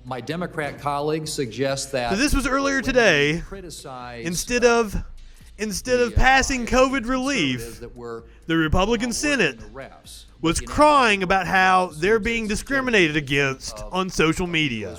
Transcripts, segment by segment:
my Democrat colleagues suggest that... So this was earlier today. Instead of passing COVID relief, the Republican Senate was crying about how they're being discriminated against on social media,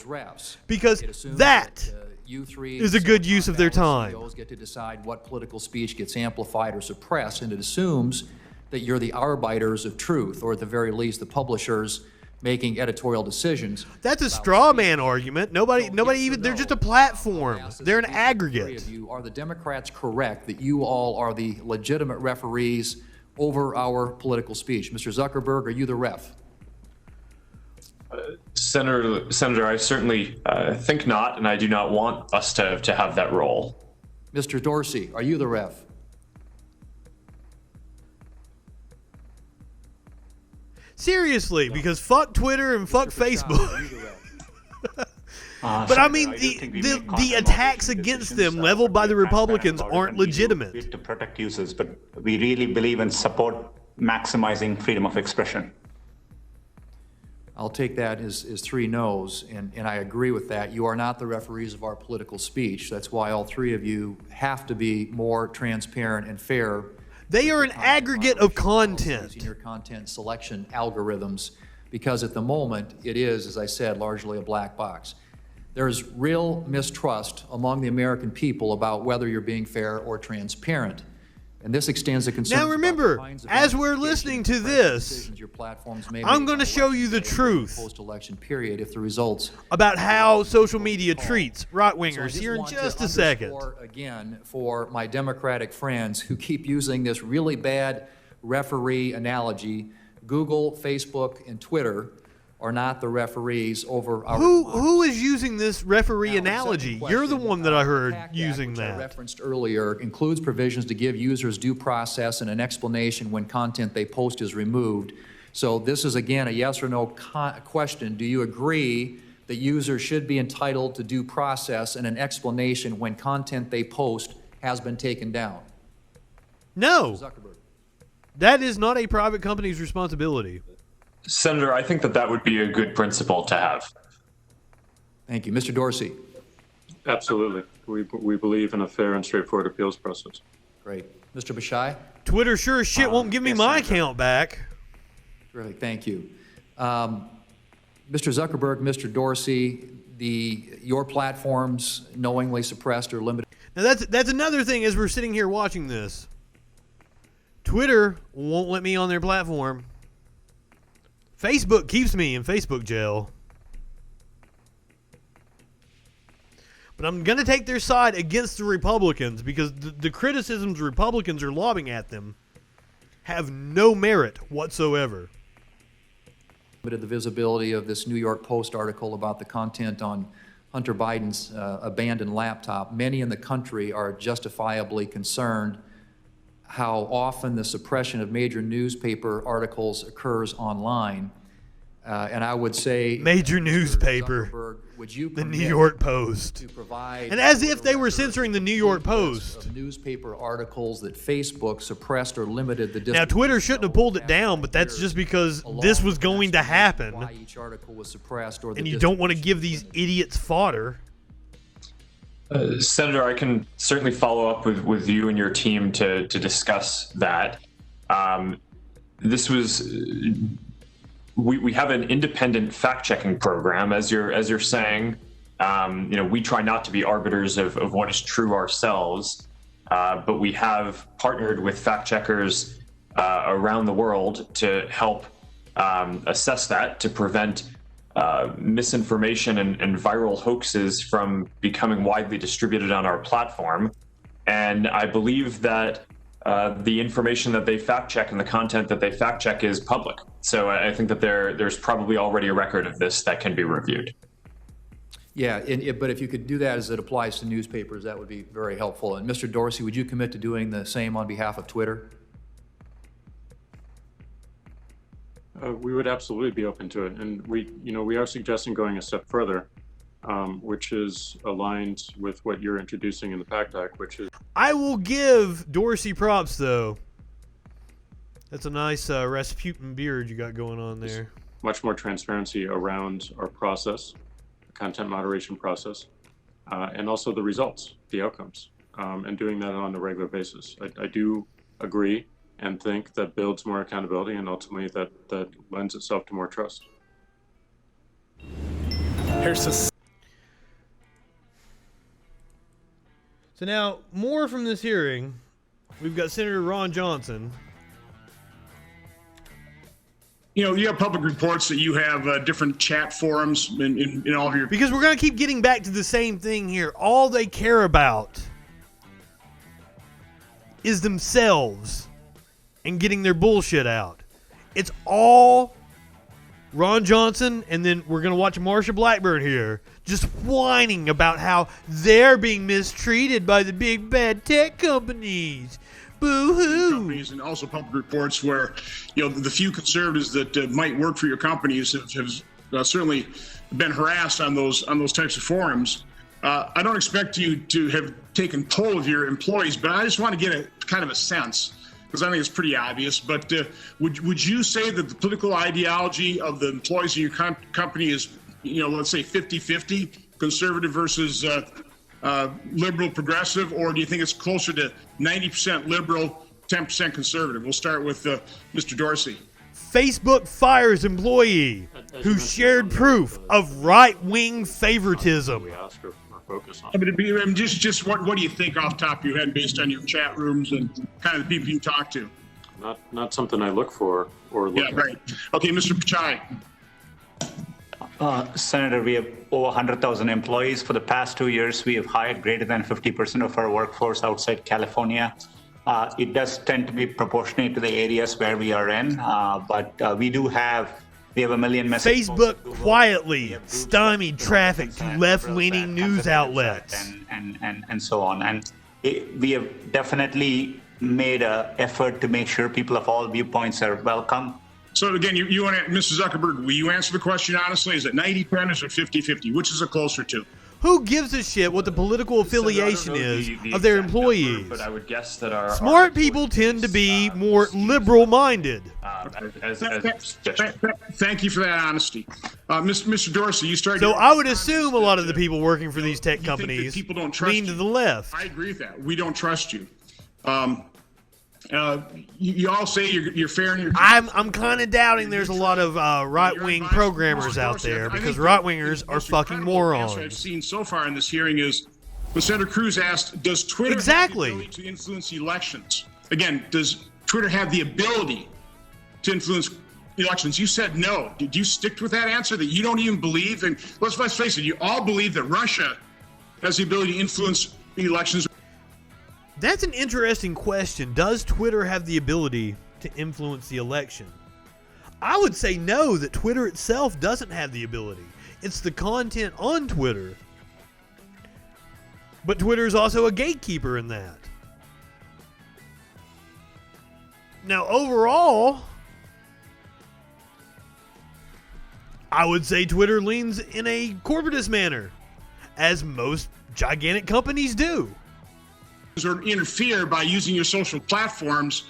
because that is a good use of their time. Get to decide what political speech gets amplified or suppressed, and it assumes that you're the arbiters of truth, or at the very least, the publishers making editorial decisions. That's a straw man argument. Nobody even, they're just a platform. They're an aggregate. Are the Democrats correct that you all are the legitimate referees over our political speech? Mr. Zuckerberg, are you the ref? Senator, I certainly think not, and I do not want us to have that role. Mr. Dorsey, are you the ref? Seriously, because fuck Twitter and fuck Facebook. But I mean, the attacks against them leveled by the Republicans aren't legitimate. To protect users, but we really believe in support maximizing freedom of expression. I'll take that as 3 no's, and I agree with that. You are not the referees of our political speech. That's why all 3 of you have to be more transparent and fair. They are an aggregate of content. In your content selection algorithms, because at the moment it is, as I said, largely a black box. There's real mistrust among the American people about whether you're being fair or transparent. And this extends to concerns. Now remember, as we're listening to this, I'm going to show you the truth post-election period if the results about how social media treats right-wingers here in just a second. Again, for my Democratic friends who keep using this really bad referee analogy, Google, Facebook, and Twitter are not the referees over our Who is using this referee analogy? You're the one that I heard using that. I referenced earlier includes provisions to give users due process and an explanation when content they post is removed. So this is, again, a yes or no question. Do you agree that users should be entitled to due process and an explanation when content they post has been taken down? No. That is not a private company's responsibility. Senator, I think that would be a good principle to have. Thank you. Mr. Dorsey. Absolutely. We believe in a fair and straightforward appeals process. Great. Mr. Bashai? Twitter sure as shit won't give me my account back. Terrific. Thank you. Mr. Zuckerberg, Mr. Dorsey, your platforms knowingly suppressed or limited. Now that's another thing as we're sitting here watching this. Twitter won't let me on their platform. Facebook keeps me in Facebook jail. But I'm going to take their side against the Republicans because the criticisms Republicans are lobbing at them have no merit whatsoever. The visibility of this New York Post article about the content on Hunter Biden's abandoned laptop. Many in the country are justifiably concerned how often the suppression of major newspaper articles occurs online. And I would say... Major newspaper, the New York Post. And as if they were censoring the New York Post. Of newspaper articles that Facebook suppressed or limited the... Now, Twitter shouldn't have pulled it down, but that's just because this was going to happen. Why each article was suppressed or and you don't want to give these idiots fodder. Senator, I can certainly follow up with you and your team to discuss that. This was... We have an independent fact-checking program, as you're saying. We try not to be arbiters of what is true ourselves, but we have partnered with fact-checkers around the world to help assess that, to prevent misinformation and viral hoaxes from becoming widely distributed on our platform. And I believe that the information that they fact-check and the content that they fact-check is public. So I think that there's probably already a record of this that can be reviewed. Yeah, but if you could do that as it applies to newspapers, that would be very helpful. And Mr. Dorsey, would you commit to doing the same on behalf of Twitter? We would absolutely be open to it. And we are suggesting going a step further, which is aligned with what you're introducing in the PACT Act, which is... I will give Dorsey props, though. That's a nice Rasputin beard you got going on there. Much more transparency around our process. content moderation process, and also the results, the outcomes, and doing that on a regular basis. I do agree and think that builds more accountability, and ultimately that lends itself to more trust. So now, more from this hearing. We've got Senator Ron Johnson. You know, you have public reports that you have different chat forums in all of your... Because we're going to keep getting back to the same thing here. All they care about is themselves and getting their bullshit out. It's all Ron Johnson, and then we're going to watch Marsha Blackburn here, just whining about how they're being mistreated by the big bad tech companies. Boo-hoo. Companies, and also public reports where, you know, the few conservatives that might work for your companies have certainly been harassed on those types of forums. I don't expect you to have taken toll of your employees, but I just want to get a kind of a sense, because I think it's pretty obvious. But would you say that the political ideology of the employees in your company is, you know, let's say 50-50, conservative versus liberal progressive, or do you think it's closer to 90% liberal, 10% conservative? We'll start with Mr. Dorsey. Facebook fires employee who shared proof of right-wing favoritism. We ask or focus on. I mean, just what do you think off the top of your head based on your chat rooms and kind of the people you talk to? Not something I look for or look at. Right. Okay, Mr. Pichai. Senator, we have over 100,000 employees. For the past 2 years, we have hired greater than 50% of our workforce outside California. It does tend to be proportionate to the areas where we are in, but we have 1 million messages. Facebook quietly stymied traffic to left-leaning news outlets. And so on. And we have definitely made an effort to make sure people of all viewpoints are welcome. So again, you want to, Mr. Zuckerberg, will you answer the question honestly? Is it 90-10 or 50-50? Which is it closer to? Who gives a shit what the political affiliation is of their employees? Number, but I would guess that our smart people tend to be more liberal-minded. Thank you for that honesty. Mr. Dorsey, you started... So I would assume a lot of the people working for these tech companies people don't trust lean to the left. I agree with that. We don't trust you. You all say you're fair in your... I'm kind of doubting there's a lot of right-wing programmers out there, because right-wingers are fucking morons. The answer I've seen so far in this hearing is, when Senator Cruz asked, does Twitter have the ability to influence elections? Again, does Twitter have the ability to influence elections? You said no. Did you stick with that answer, that you don't even believe? And let's face it, you all believe that Russia has the ability to influence elections. That's an interesting question. Does Twitter have the ability to influence the election? I would say no, that Twitter itself doesn't have the ability. It's the content on Twitter. But Twitter is also a gatekeeper in that. Now, overall, I would say Twitter leans in a corporatist manner, as most gigantic companies do. Or interfere by using your social platforms.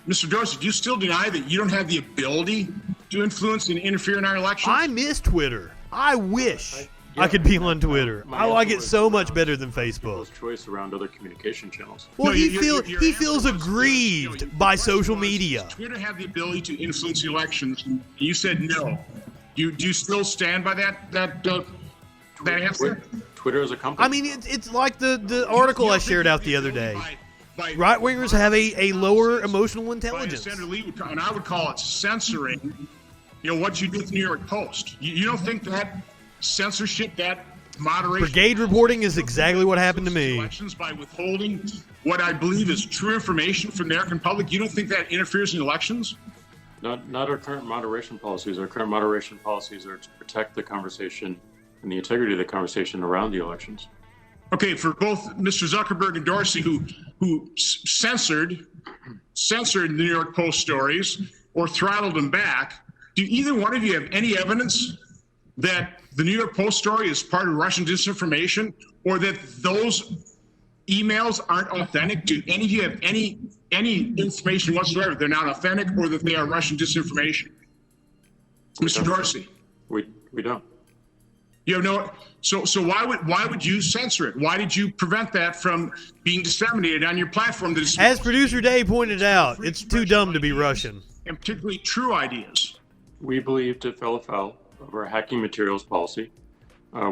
Mr. Dorsey, do you still deny that you don't have the ability to influence and interfere in our elections? I miss Twitter. I wish I could be on Twitter. I like it so much better than Facebook. Choice around other communication channels. Well, he feels aggrieved by social media. Does Twitter have the ability to influence the elections? And you said no. Do you still stand by that answer? Twitter is a company. I mean, it's like the article I shared out the other day. Right-wingers have a lower emotional intelligence. Senator Lee and I would call it censoring, you know, what you do with the New York Post. You don't think that censorship, that moderation... Brigade reporting is exactly what happened to me. Elections by withholding what I believe is true information from the American public, you don't think that interferes in elections? Not our current moderation policies. Our current moderation policies are to protect the conversation and the integrity of the conversation around the elections. Okay, for both Mr. Zuckerberg and Dorsey, who censored the New York Post stories or throttled them back, do either one of you have any evidence that the New York Post story is part of Russian disinformation, or that those emails aren't authentic? Do any of you have any information whatsoever they're not authentic, or that they are Russian disinformation? Mr. Dorsey. We don't. You know, so why would you censor it? Why did you prevent that from being disseminated on your platform? As producer Dave pointed out, it's too dumb to be Russian. And particularly true ideas. We believed it fell afoul of our hacking materials policy.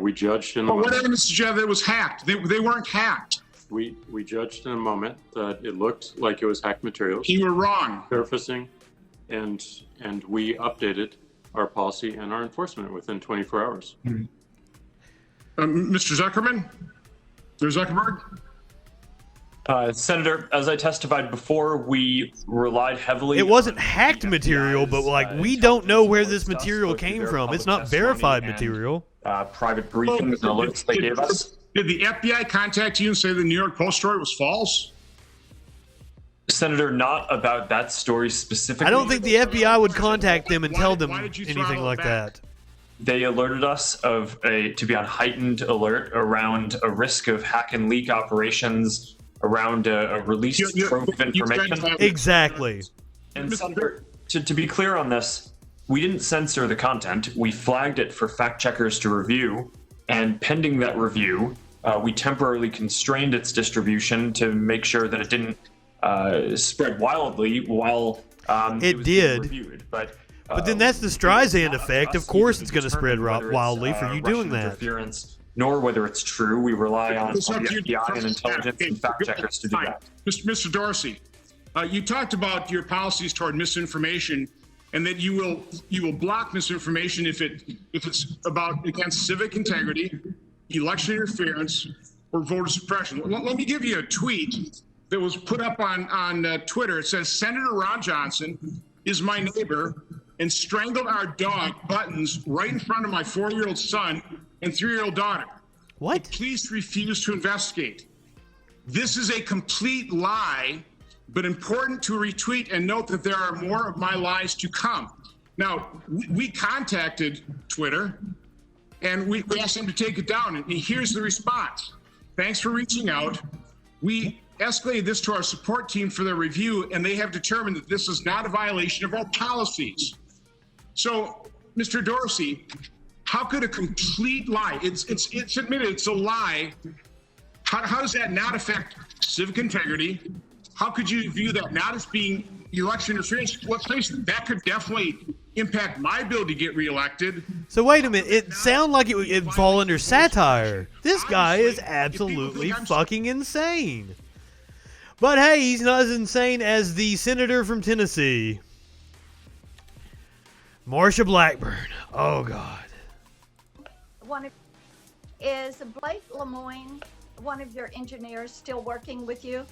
We judged in a What moment. evidence did you have that it was hacked? They weren't hacked. We judged in a moment that it looked like it was hacked materials. You were wrong. Surfacing, and we updated our policy and our enforcement within 24 hours. Mr. Zuckerman? There's Zuckerberg? Senator, as I testified before, we relied heavily. It wasn't hacked material, but like we don't know where this material came from. It's not verified material. Private briefings and alerts they gave us. Did the FBI contact you and say the New York Post story was false? Senator, not about that story specifically. I don't think the FBI would contact them and tell them did you anything throttle like it back? that. They alerted us to be on heightened alert around a risk of hack and leak operations around a released trove of information. Exactly. And Senator, to be clear on this, we didn't censor the content. We flagged it for fact checkers to review, and pending that review, we temporarily constrained its distribution to make sure that it didn't spread wildly while It was did. being reviewed. But then that's the Streisand effect. Of course it's going to spread wildly for you doing that. Interference, nor whether it's true. We rely on It's up the to you. FBI and intelligence and fact checkers to do Fine. that. Mr. Dorsey, you talked about your policies toward misinformation, and that you will block misinformation if it's about against civic integrity, election interference, or voter suppression. Let me give you a tweet that was put up on Twitter. It says, Senator Ron Johnson is my neighbor and strangled our dog Buttons right in front of my 4-year-old son and 3-year-old daughter. What? Please refuse to investigate. This is a complete lie, but important to retweet and note that there are more of my lies to come. Now, we contacted Twitter and we asked them to take it down, and here's the response. Thanks for reaching out. We escalated this to our support team for their review, and they have determined that this is not a violation of our policies. So, Mr. Dorsey, how could a complete lie, it's admitted it's a lie, how does that not affect civic integrity? How could you view that not as being election interference? Let's face it, that could definitely impact my ability to get reelected. So wait a minute, it sounded like it'd fall under satire. This guy is absolutely fucking insane. But hey, he's not as insane as the senator from Tennessee, Marsha Blackburn. Oh, God. Is Blake Lemoyne, one of your engineers, still working with you?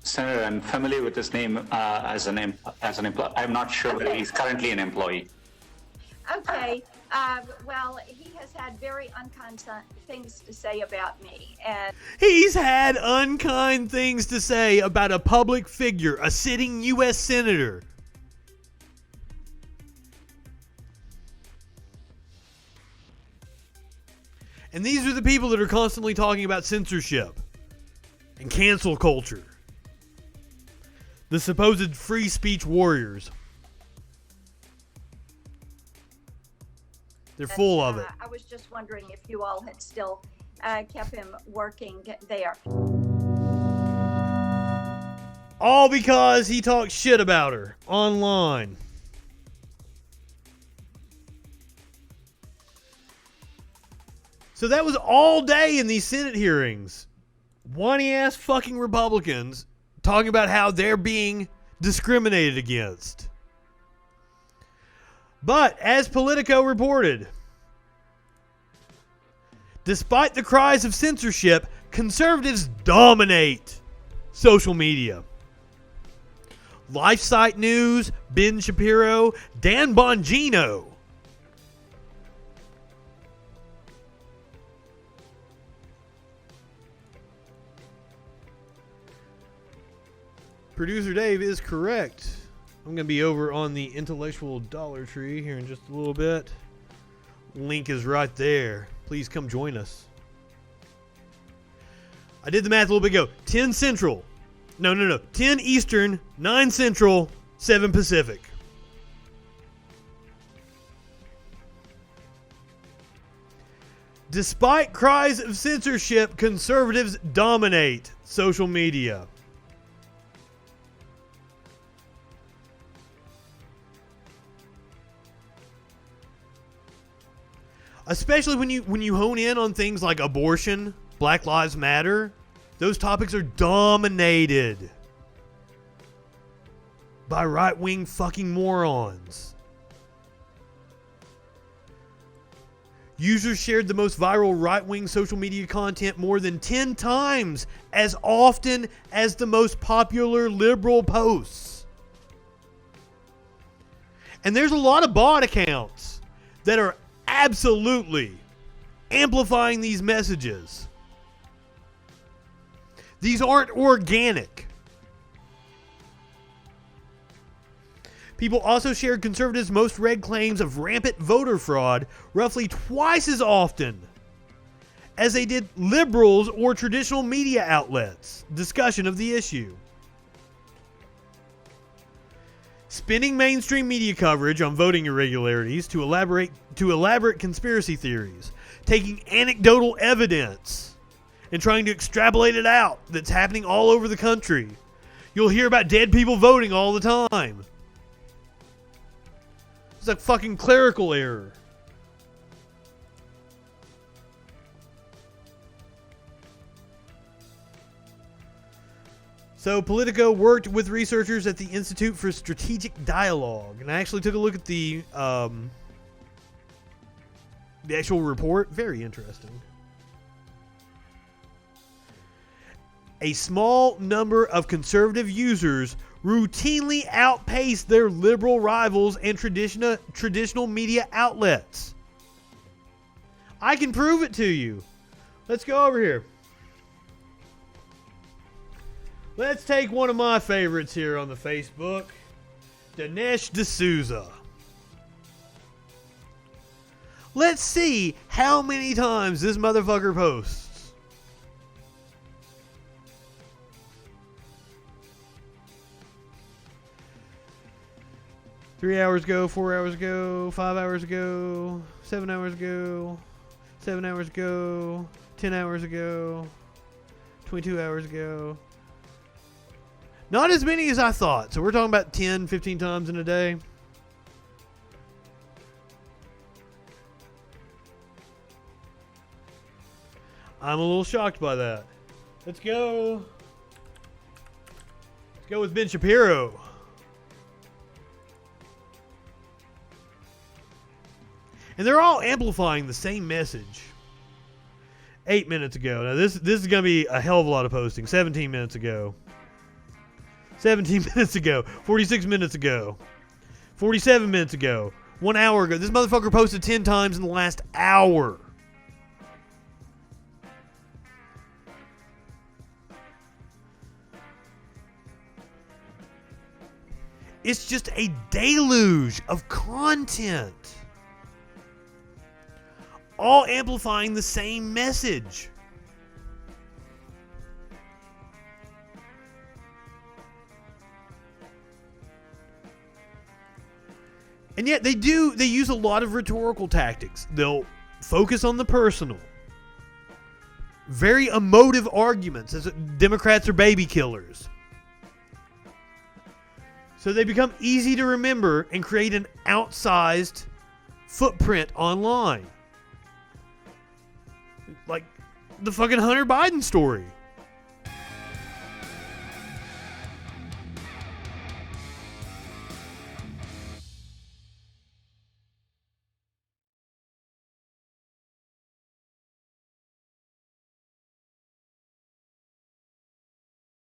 Senator, I'm familiar with his name as an employee. I'm not sure whether he's currently an employee. Okay. Well, he has had very unkind things to say about me, and He's had unkind things to say about a public figure, a sitting U.S. senator. And these are the people that are constantly talking about censorship and cancel culture. The supposed free speech warriors. They're full of it. I was just wondering if you all had still kept him working there. All because he talked shit about her online. So that was all day in these Senate hearings. Whiny ass fucking Republicans talking about how they're being discriminated against. But as Politico reported, despite the cries of censorship, conservatives dominate social media. LifeSite News, Ben Shapiro, Dan Bongino. Producer Dave is correct. I'm going to be over on the Intellectual Dollar Tree here in just a little bit. Link is right there. Please come join us. I did the math a little bit ago. 10 Central. No. 10 Eastern, 9 Central, 7 Pacific. Despite cries of censorship, conservatives dominate social media. Especially when you hone in on things like abortion, Black Lives Matter, those topics are dominated by right-wing fucking morons. Users shared the most viral right-wing social media content more than 10 times as often as the most popular liberal posts. And there's a lot of bot accounts that are absolutely amplifying these messages. These aren't organic. People also shared conservatives' most read claims of rampant voter fraud roughly twice as often as they did liberals or traditional media outlets' discussion of the issue. Spinning mainstream media coverage on voting irregularities to elaborate conspiracy theories, taking anecdotal evidence and trying to extrapolate it out that's happening all over the country. You'll hear about dead people voting all the time. It's a fucking clerical error. So Politico worked with researchers at the Institute for Strategic Dialogue, and I actually took a look at the actual report. Very interesting. A small number of conservative users routinely outpace their liberal rivals and traditional media outlets. I can prove it to you. Let's go over here. Let's take one of my favorites here on the Facebook, Dinesh D'Souza. Let's see how many times this motherfucker posts. 3 hours ago, 4 hours ago, 5 hours ago, 7 hours ago, 7 hours ago, 10 hours ago, 22 hours ago. Not as many as I thought. So we're talking about 10, 15 times in a day. I'm a little shocked by that. Let's go. Let's go with Ben Shapiro. And they're all amplifying the same message. 8 minutes ago. Now this is going to be a hell of a lot of posting. 17 minutes ago. 17 minutes ago. 46 minutes ago. 47 minutes ago. 1 hour ago. This motherfucker posted 10 times in the last hour. It's just a deluge of content. All amplifying the same message. And yet they use a lot of rhetorical tactics. They'll focus on the personal. Very emotive arguments as Democrats are baby killers. So they become easy to remember and create an outsized footprint online. Like the fucking Hunter Biden story.